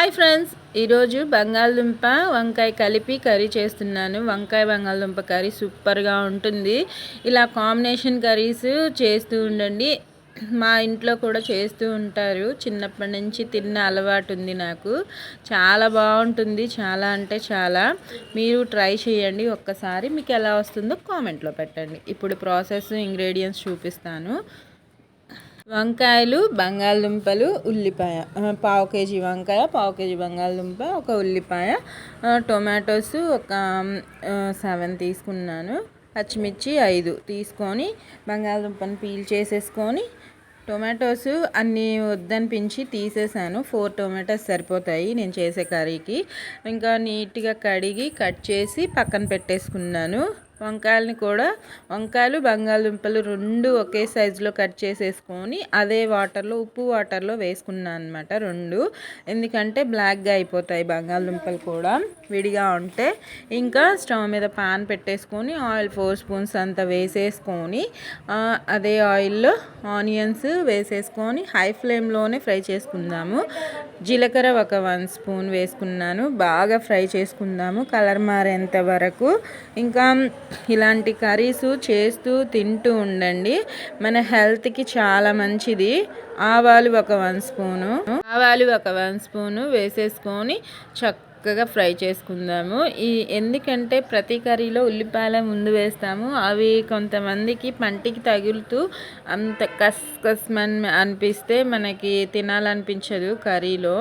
Hi friends, ఈరోజు బంగాళదుంప వంకాయ కలిపి కర్రీ చేస్తున్నాను. వంకాయ బంగాళదుంప కర్రీ సూపర్గా ఉంటుంది. ఇలా కాంబినేషన్ కర్రీస్ చేస్తూ ఉండండి. మా ఇంట్లో కూడా చేస్తూ ఉంటారు. చిన్నప్పటి నుంచి తిన్న అలవాటు ఉంది నాకు. చాలా బాగుంటుంది, చాలా అంటే చాలా. మీరు ట్రై చేయండి ఒక్కసారి. మీకు ఎలా వస్తుందో కామెంట్లో పెట్టండి. ఇప్పుడు ప్రాసెస్ ఇంగ్రీడియంట్స్ చూపిస్తాను. వంకాయలు, బంగాళదుంపలు, ఉల్లిపాయ, పావు కేజీ వంకాయ, పావు కేజీ బంగాళదుంప, ఒక ఉల్లిపాయ, టొమాటోస్ ఒక 7 తీసుకున్నాను, పచ్చిమిర్చి 5 తీసుకొని బంగాళదుంపను పీల్ చేసేసుకొని, టొమాటోస్ అన్నీ వద్దనిపించి తీసేసాను. 4 టొమాటోస్ సరిపోతాయి నేను చేసే కర్రీకి. ఇంకా నీట్గా కడిగి కట్ చేసి పక్కన పెట్టేసుకున్నాను. వంకాయలని కూడా వంకాయలు బంగాళదుంపలు 2 ఒకే సైజులో కట్ చేసేసుకొని అదే వాటర్లో ఉప్పు వాటర్లో వేసుకున్నాను అనమాట 2. ఎందుకంటే బ్లాక్గా అయిపోతాయి బంగాళదుంపలు కూడా విడిగా ఉంటే. ఇంకా స్టవ్ మీద పాన్ పెట్టేసుకొని ఆయిల్ 4 స్పూన్స్ అంతా వేసేసుకొని అదే ఆయిల్లో ఆనియన్స్ వేసేసుకొని హై ఫ్లేమ్లోనే ఫ్రై చేసుకుందాము. జీలకర్ర ఒక 1 స్పూన్ వేసుకున్నాను. బాగా ఫ్రై చేసుకుందాము కలర్ మారేంత వరకు. ఇంకా ఇలాంటి కర్రీస్ చేస్తూ తింటూ ఉండండి, మన హెల్త్కి చాలా మంచిది. ఆవాలు ఒక 1 స్పూను వేసేసుకొని చక్కగా ఫ్రై చేసుకుందాము. ఎందుకంటే ప్రతి కర్రీలో ఉల్లిపాయల ముందు వేస్తాము. అవి కొంతమందికి పంటికి తగులుతూ అంత కస్కస్మని అనిపిస్తే మనకి తినాలనిపించదు. కర్రీలో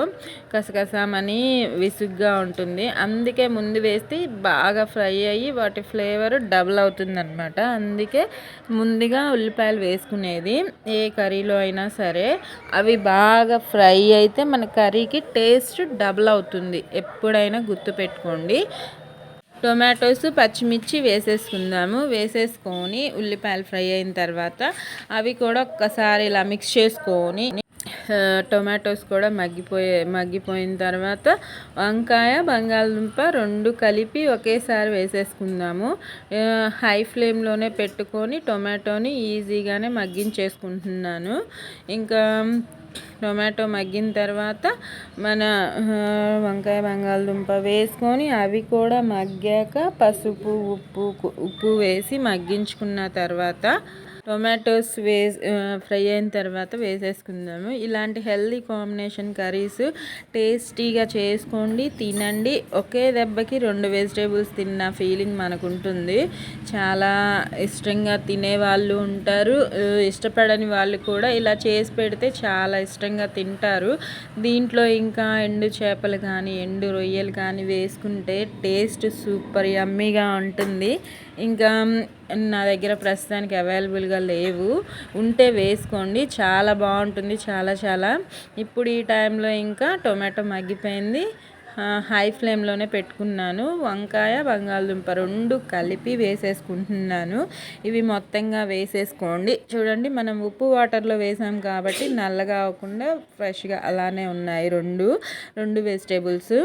కసకసామని విసుగ్గా ఉంటుంది. అందుకే ముందు వేస్తే బాగా ఫ్రై అయ్యి వాటి ఫ్లేవర్ డబుల్ అవుతుంది అనమాట. అందుకే ముందుగా ఉల్లిపాయలు వేసుకునేది ఏ కర్రీలో అయినా సరే. అవి బాగా ఫ్రై అయితే మన కర్రీకి టేస్ట్ డబుల్ అవుతుంది. ఎప్పుడైనా గుర్తుపెట్టుకోండి. టొమాటోస్, పచ్చిమిర్చి వేసేసుకుందాము. వేసేసుకొని ఉల్లిపాయలు ఫ్రై అయిన తర్వాత అవి కూడా ఒక్కసారి ఇలా మిక్స్ చేసుకొని, టొమాటోస్ కూడా మగ్గిపోయిన తర్వాత వంకాయ, బంగాళదుంప 2 కలిపి ఒకేసారి వేసేసుకుందాము. హై ఫ్లేమ్లోనే పెట్టుకొని టొమాటోని ఈజీగానే మగ్గించేసుకుంటున్నాను. ఇంకా టొమాటో మగ్గిన తర్వాత మన వంకాయ బంగాళదుంప వేసుకొని అవి కూడా మగ్గాక పసుపు, ఉప్పు వేసి మగ్గించుకున్న తర్వాత టొమాటోస్ ఫ్రై అయిన తర్వాత వేసేసుకుందాము. ఇలాంటి హెల్దీ కాంబినేషన్ కర్రీస్ టేస్టీగా చేసుకోండి, తినండి. ఒకే దెబ్బకి 2 వెజిటేబుల్స్ తిన్న ఫీలింగ్ మనకు ఉంటుంది. చాలా ఇష్టంగా తినేవాళ్ళు ఉంటారు, ఇష్టపడని వాళ్ళు కూడా ఇలా చేసి పెడితే చాలా ఇష్టంగా తింటారు. దీంట్లో ఇంకా ఎండు చేపలు కానీ ఎండు రొయ్యలు కానీ వేసుకుంటే టేస్ట్ సూపర్ యమ్మీగా ఉంటుంది. ఇంకా నా దగ్గర ప్రస్తుతానికి అవైలబుల్గా లేవు, ఉంటే వేసుకోండి, చాలా బాగుంటుంది. చాలా ఇప్పుడు ఈ టైంలో ఇంకా టొమాటో మగ్గిపోయింది. హై ఫ్లేమ్లోనే పెట్టుకున్నాను. వంకాయ, బంగాళదుంప 2 కలిపి వేసేసుకుంటున్నాను. ఇవి మొత్తంగా వేసేసుకోండి. చూడండి, మనం ఉప్పు వాటర్లో వేసాం కాబట్టి నల్లగా అవ్వకుండా ఫ్రెష్గా అలానే ఉన్నాయి 2 వెజిటేబుల్స్.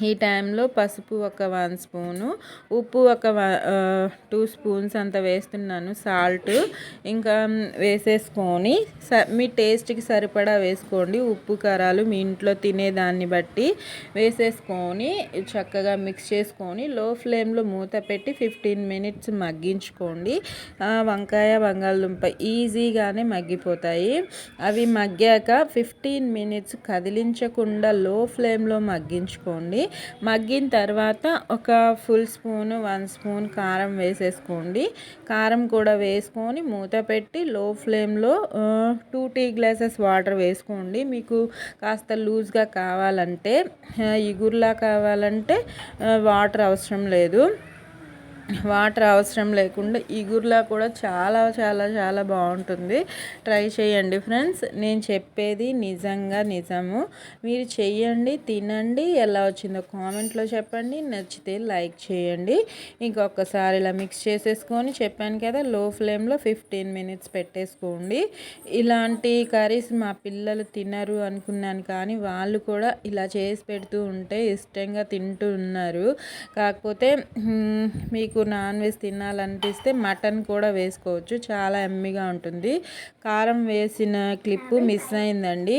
ఈ టైంలో పసుపు ఒక 1 స్పూను, ఉప్పు ఒక 2 స్పూన్స్ అంత వేస్తున్నాను, సాల్ట్ ఇంకా వేసేసుకొని మీ టేస్ట్కి సరిపడా వేసుకోండి. ఉప్పు కారాలు మీ ఇంట్లో తినేదాన్ని బట్టి వేసేసుకొని చక్కగా మిక్స్ చేసుకొని లో ఫ్లేమ్లో మూత పెట్టి 15 మినిట్స్ మగ్గించుకోండి. వంకాయ, బంగాళదుంప ఈజీగానే మగ్గిపోతాయి. అవి మగ్గాక 15 మినిట్స్ కదిలించకుండా లో ఫ్లేమ్లో మగ్గించుకోండి. మగ్గిన తర్వాత ఒక ఫుల్ స్పూన్ 1 స్పూన్ కారం వేసేసుకోండి. కారం కూడా వేసుకొని మూత పెట్టి లో ఫ్లేమ్లో 2 టీ గ్లాసెస్ వాటర్ వేసుకోండి. మీకు కాస్త లూజ్గా కావాలంటే, ఇగుర్లా కావాలంటే వాటర్ అవసరం లేదు. వాటర్ అవసరం లేకుండా ఇగుర్లా కూడా చాలా బాగుంటుంది. ట్రై చేయండి ఫ్రెండ్స్. నేను చెప్పేది నిజము. మీరు చెయ్యండి, తినండి. ఎలా వచ్చిందో కామెంట్లో చెప్పండి. నచ్చితే లైక్ చేయండి. ఇంకొకసారి ఇలా మిక్స్ చేసేసుకొని చెప్పాను కదా, లో ఫ్లేమ్లో 15 మినిట్స్ పెట్టేసుకోండి. ఇలాంటి కర్రీస్ మా పిల్లలు తినరు అనుకున్నాను, కానీ వాళ్ళు కూడా ఇలా చేసి పెడుతూ ఉంటే ఇష్టంగా తింటూ ఉన్నారు. కాకపోతే మీకు మీకు నాన్ వెజ్ తినాలనిపిస్తే మటన్ కూడా వేసుకోవచ్చు, చాలా ఎమ్మిగా ఉంటుంది. కారం వేసిన క్లిప్పు మిస్ అయిందండి,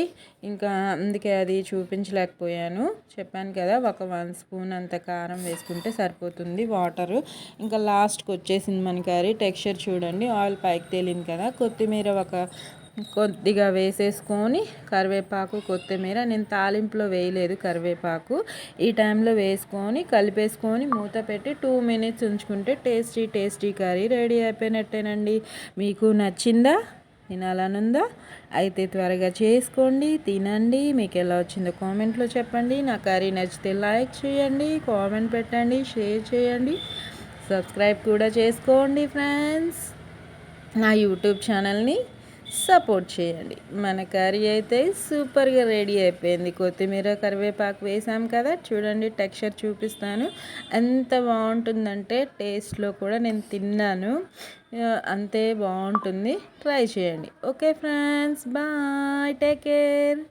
ఇంకా అందుకే అది చూపించలేకపోయాను. చెప్పాను కదా, ఒక 1 స్పూన్ అంత కారం వేసుకుంటే సరిపోతుంది, వాటరు. ఇంకా లాస్ట్కి వచ్చేసింది మన కర్రీ. టెక్స్చర్ చూడండి, ఆయిల్ పైకి తేలింది కదా. కొత్తిమీర కొద్దిగా వేసేసుకొని, కరివేపాకు, కొత్తిమీర నేను తాలింపులో వేయలేదు కరివేపాకు, ఈ టైంలో వేసుకొని కలిపేసుకొని మూత పెట్టి 2 మినిట్స్ ఉంచుకుంటే టేస్టీ కర్రీ రెడీ అయిపోయినట్టేనండి. మీకు నచ్చిందా? తినాలనుందా? అయితే త్వరగా చేసుకోండి, తినండి. మీకు ఎలా వచ్చిందో కామెంట్లో చెప్పండి. నా కర్రీ నచ్చితే లైక్ చేయండి, కామెంట్ పెట్టండి, షేర్ చేయండి, సబ్స్క్రైబ్ కూడా చేసుకోండి ఫ్రెండ్స్. నా యూట్యూబ్ ఛానల్ని సపోర్ట్ చేయండి. మన కర్రీ అయితే సూపర్గా రెడీ అయిపోయింది. కొత్తిమీర కరివేపాకు వేసాం కదా, చూడండి టెక్స్చర్ చూపిస్తాను. ఎంత బాగుంటుందంటే టేస్ట్లో కూడా నేను తిన్నాను, అంతే బాగుంటుంది. ట్రై చేయండి. Okay friends, bye, take care.